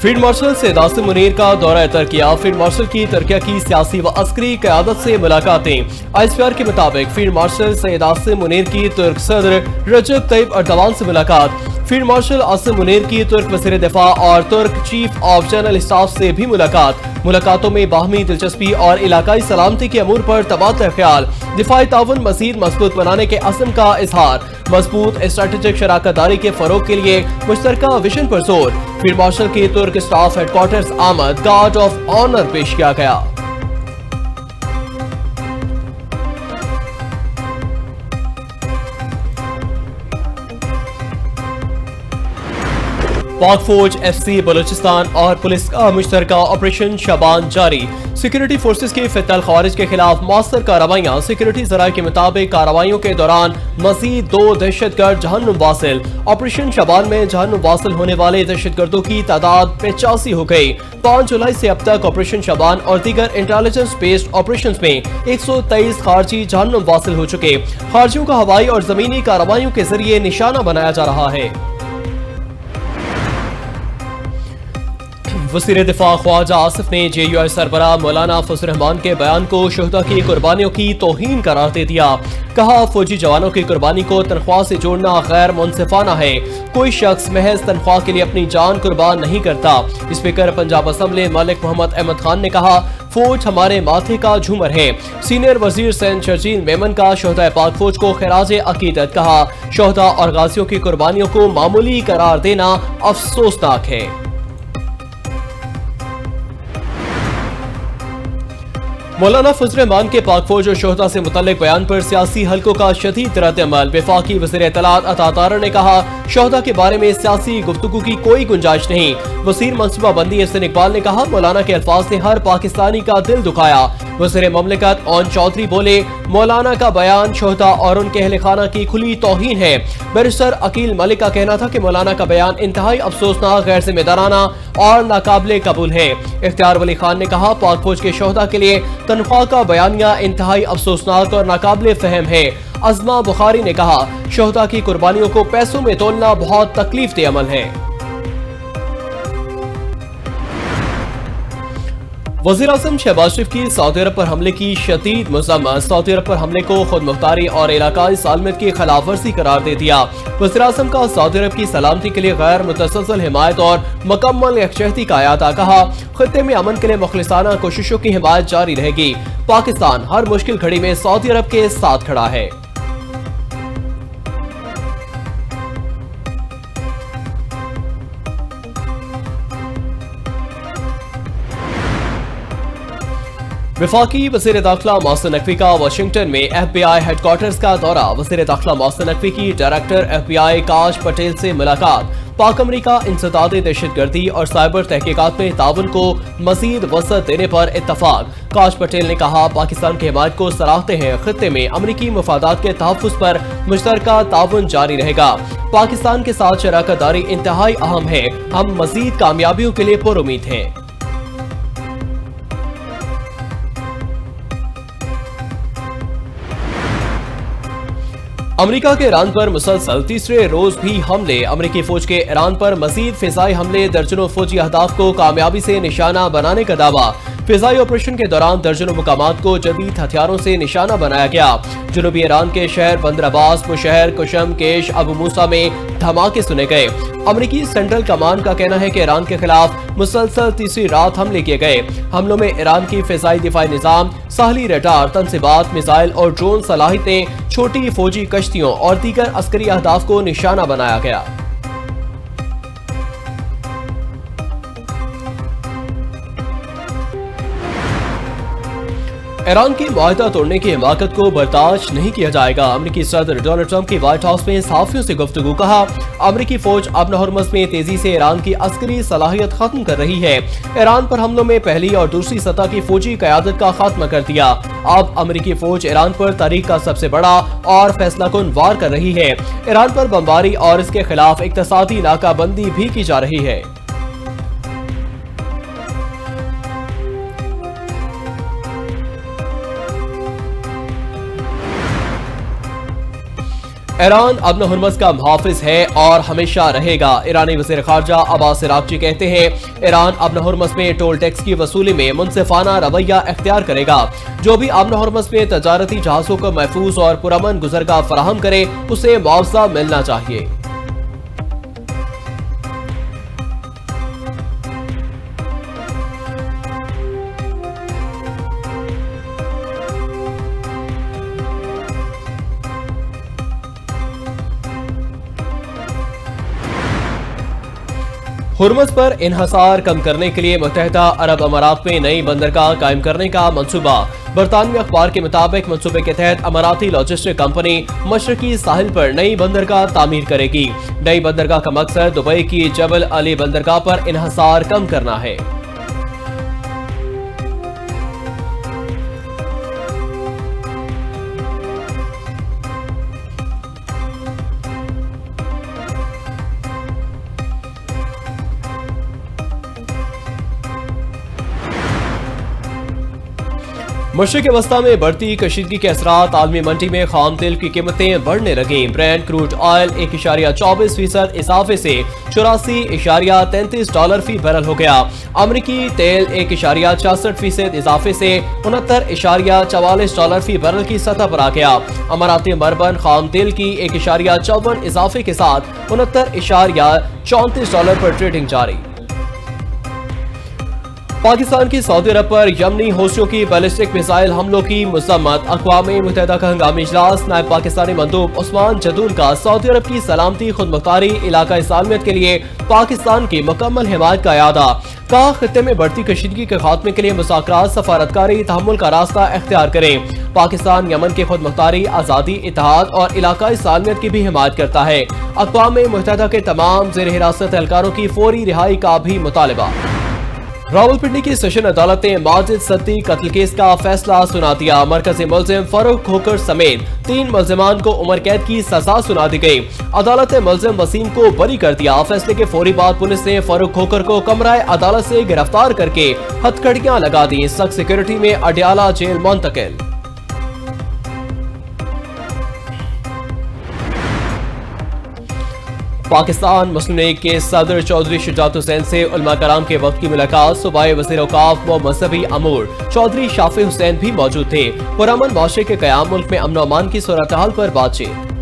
Field marshal Syed Asim Munir का दौरा तरकिया। Field marshal की तरकिया की सियासी व अस्करी क़यादत से मुलाकातें। आईएसपीआर के मुताबिक फील्ड मार्शल सैयद आसिम मुनीर की तुर्क सदर रजब तैयब अर्दवान से मुलाकात। फील्ड मार्शल आसिम मुनीर की तुर्क वज़ीर दिफा और तुर्क चीफ ऑफ जनरल स्टाफ से भी मुलाकातों में बाहमी दिलचस्पी और इलाकाई सलामती के अमूर पर तबादला ख्याल। दिफाई ताउन मज़ीद मजबूत बनाने के अज़्म का इजहार। मजबूत स्ट्रेटेजिक शराकतदारी के फरोग के लिए मुश्तरका विजन पर जोर। फील्ड मार्शल की तुर्क स्टाफ हेडक्वार्टर्स आमद गार्ड ऑफ ऑनर पेश किया गया। पाक फौज, एफसी बलूचिस्तान और पुलिस का मुश्तरका ऑपरेशन शबान जारी। सिक्योरिटी फोर्सेस की फितल खवारिज के खिलाफ मौसर कार्रवाइयाँ। सिक्योरिटी जराये के मुताबिक कार्रवाइयों के दौरान मजीद 2 दहशतगर्द जहन्नुम वासिल। ऑपरेशन शबान में जहन्नुम वासिल होने वाले दहशतगर्दों की तादाद 85 हो गई। 5 जुलाई से अब तक ऑपरेशन शबान और दीगर इंटेलिजेंस बेस्ड ऑपरेशन में 123 खारजी जहन्नुम वासिल हो चुके। खारजियों का हवाई और जमीनी कार्रवाइयों के जरिए निशाना बनाया जा रहा है। वज़ीर दिफा ख्वाजा आसिफ ने JUI सरबराह मौलाना फजल रहमान के बयान को शहदा की कुर्बानियों की तौहीन करार दे दिया। कहा, फौजी जवानों की कुर्बानी को तनख्वाह से जोड़ना गैर मुनसिफाना है। कोई शख्स महज तनख्वाह के लिए अपनी जान कुर्बान नहीं करता। स्पीकर पंजाब असम्बली मलिक मोहम्मद अहमद खान ने कहा, फौज हमारे माथे का झूमर है। सीनियर वजीर सैयद शर्जील मेमन का शहदा पाक फौज को खिराज अकीदत। कहा, शहदा और गाजियों की कुर्बानियों को मामूली करार देना अफसोसनाक है। मौलाना फजल रहमान के पाक फौज और शोहदा से मुतल्लिक बयान पर सियासी हलकों का शदीद रद्द-ए-अमल। वफाकी वज़ीर इत्तलात अता तारा ने कहा, शोहदा के बारे में सियासी गुफ्तगू की कोई गुंजाइश नहीं। वज़ीर मनसूबाबंदी एहसन इकबाल ने कहा, मौलाना के अल्फाज ने हर पाकिस्तानी का दिल दुखाया। वज़ीर ममलिकत ओन चौधरी बोले, मौलाना का बयान शोहदा और उनके अहले खाना की खुली तौहीन है। बैरिस्टर अकील मलिक का कहना था कि मौलाना का बयान इंतहाई अफसोसनाक, गैर जिम्मेदाराना और नाकाबिले कबूल है। इख्तियार वली खान ने कहा, पाक फौज के शोहदा के लिए तनख्वाह का बयानिया इंतहाई अफसोसनाक और नाकाबिले फहम है। अज़मा बुखारी ने कहा, शोहदा की कुर्बानियों को पैसों में तोलना बहुत तकलीफ दे अमल है। वज़ीर आज़म शहबाज शरीफ की सऊदी अरब पर हमले की शदीद मज़म्मत। सऊदी अरब पर हमले को खुद मुख्तारी और इलाकाई सालमियत की खिलाफ वर्जी करार दे दिया। वज़ीर आज़म का सऊदी अरब की सलामती के लिए गैर मुतसलसल हिमायत और मुकम्मल यकजहती का अयादा। कहा, खित्ते में अमन के लिए मुखलिसाना कोशिशों की हिमायत जारी रहेगी। पाकिस्तान हर मुश्किल घड़ी में सऊदी अरब के साथ खड़ा है। वफाकी वज़ीर दाखिला मोहसिन नकवी का वाशिंगटन में FBI हेडक्वार्टर्स का दौरा। वज़ीर दाखिला मोहसिन नकवी की डायरेक्टर FBI काश पटेल से मुलाकात। पाक अमरीका इंसदाद दहशतगर्दी और साइबर तहकीकात में ताउन को मजीद वसअत देने पर इत्तफाक। काश पटेल ने कहा, पाकिस्तान की हिमायत को सराहते हैं। खित्ते में अमरीकी मफादात के तहफ़्फ़ुज़ पर मुश्तरका ताउन जारी रहेगा। पाकिस्तान के साथ शराकतदारी इंतहाई अहम है। हम मजीद कामयाबियों के लिए पुरुमीद हैं। अमेरिका के ईरान पर मुसलसल तीसरे रोज भी हमले। अमेरिकी फौज के ईरान पर मजीद फिजाई हमले। दर्जनों फौजी अहदाफ को कामयाबी से निशाना बनाने का दावा। फिजाई ऑपरेशन के दौरान दर्जनों मुकामात को जदीद हथियारों से निशाना बनाया गया। जनूबी ईरान के शहर बंदर अब्बास, बुशहर, कुशम, केश, अबू मूसा में धमाके सुने गए। अमेरिकी सेंट्रल कमान का कहना है कि ईरान के खिलाफ मुसलसल तीसरी रात हमले किए गए। हमलों में ईरान की फिजाई दिफाई निजाम, साहली रडार, तनसीबात, मिसाइल और ड्रोन सलाहियतें, छोटी फौजी कश्तियों और दीगर अस्करी अहदाफ को निशाना बनाया गया। ईरान की मुआहदा तोड़ने की हिमाकत को बर्दाश्त नहीं किया जाएगा। अमेरिकी सदर डोनाल्ड ट्रंप की व्हाइट हाउस में सहाफियों से गुफ्तगू। कहा, अमेरिकी फौज अब हॉर्मुज़ में तेजी से ईरान की अस्करी सलाहियत खत्म कर रही है। ईरान पर हमलों में पहली और दूसरी सतह की फौजी क़यादत का खात्मा कर दिया। अब अमेरिकी फौज ईरान पर तारीख का सबसे बड़ा और फैसलाकुन वार कर रही है। ईरान पर बमबारी और इसके खिलाफ इक़्तिसादी नाकाबंदी भी की जा रही है। ईरान अमन हुर्मस का मुहाफिज है और हमेशा रहेगा। ईरानी वज़ीर ख़ारजा अब्बास अराग़ची कहते हैं ईरान अमन हुर्मस में टोल टैक्स की वसूली में मुनसिफाना रवैया इख्तियार करेगा। जो भी अमन हुर्मस में तजारती जहाज़ों को महफूज और पुरअमन गुज़रगाह फराहम करे उसे मुआवजा मिलना चाहिए। हुर्मस पर इन्हसार कम करने के लिए मुत्तहिदा अरब अमारात में नई बंदरगाह कायम करने का मंसूबा। बरतानवी अखबार के मुताबिक मंसूबे के तहत अमाराती लॉजिस्टिक कंपनी मशरकी साहिल पर नई बंदरगाह तामीर करेगी। नई बंदरगाह का मकसद दुबई की जबल अली बंदरगाह पर इन्हसार कम करना है। मशरिक़ वस्ता में बढ़ती कशीदगी के असरात आलमी मंडी में खाम तेल की कीमतें बढ़ने लगी। ब्रेंट क्रूड ऑयल 1.24% इजाफे से $84.33 फी बैरल हो गया। अमरीकी तेल 1.66% इजाफे से $69.44 फी बैरल की सतह पर आ गया। अमाराती मरबन खाम तेल की 1.54 इजाफे के साथ $69.34 पर ट्रेडिंग जारी। पाकिस्तान की सऊदी अरब पर यमनी हौसियों की बैलिस्टिक मिसाइल हमलों की मज़म्मत। अक़वाम मुत्तहिदा का हंगामी इजलास। नायब पाकिस्तानी मंदूब उस्मान जदूल का सऊदी अरब की सलामती खुदमुख्तारी इलाका इस्लामियत के लिए पाकिस्तान की मुकम्मल हिमायत का इरादा। कहा खित्ते में बढ़ती कशीदगी के खात्मे के लिए मुज़ाकरात सफारतकारी तहम्मुल का रास्ता इख्तियार करें। पाकिस्तान यमन के खुदमुख्तारी आज़ादी इत्तेहाद और इलाका इस्लामियत की भी हिमायत करता है। अक़वाम मुत्तहिदा के तमाम ज़ेर हिरासत एहलकारों की फौरी रिहाई का भी मुतालबा। रावलपिंडी की सेशन अदालत ने माजिद सद्दी कत्ल केस का फैसला सुना दिया। मरकजी मुल्जिम फारूक खोकर समेत 3 मुल्जिमान को उम्र कैद की सजा सुना दी गई। अदालत ने मुल्जिम वसीम को बरी कर दिया। फैसले के फौरी बाद पुलिस ने फारूक खोकर को कमरा अदालत से गिरफ्तार करके हथकड़ियां लगा दी। सख्त सिक्योरिटी में अडयाला जेल मुंतकिल। पाकिस्तान मुस्लिम लीग के सदर चौधरी शुजात हुसैन से उलमा कराम के वक्त की मुलाकात। सूबाई वज़ीर औक़ाफ़ व मज़हबी अमूर चौधरी शाफी हुसैन भी मौजूद थे। पुरअमन माशरे के क़याम, मुल्क में अमन और अमान की सूरत हाल पर बातचीत।